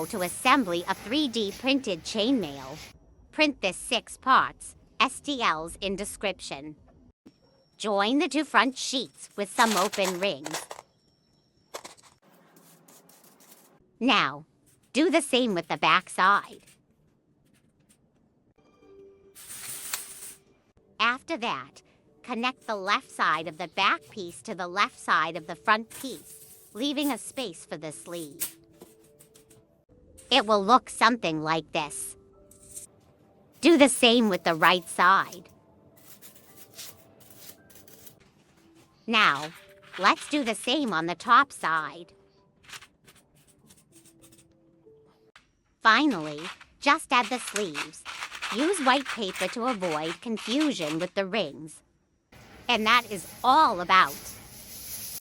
Now to assembly of 3D printed chainmail. Print this 6 parts, STLs in description. Join the 2 front sheets with some open rings. Now, do the same with the back side. After that, connect the left side of the back piece to the left side of the front piece, leaving a space for the sleeve. It will look something like this. Do the same with the right side. Now, let's do the same on the top side. Finally, just add the sleeves. Use white paper to avoid confusion with the rings. And that is all about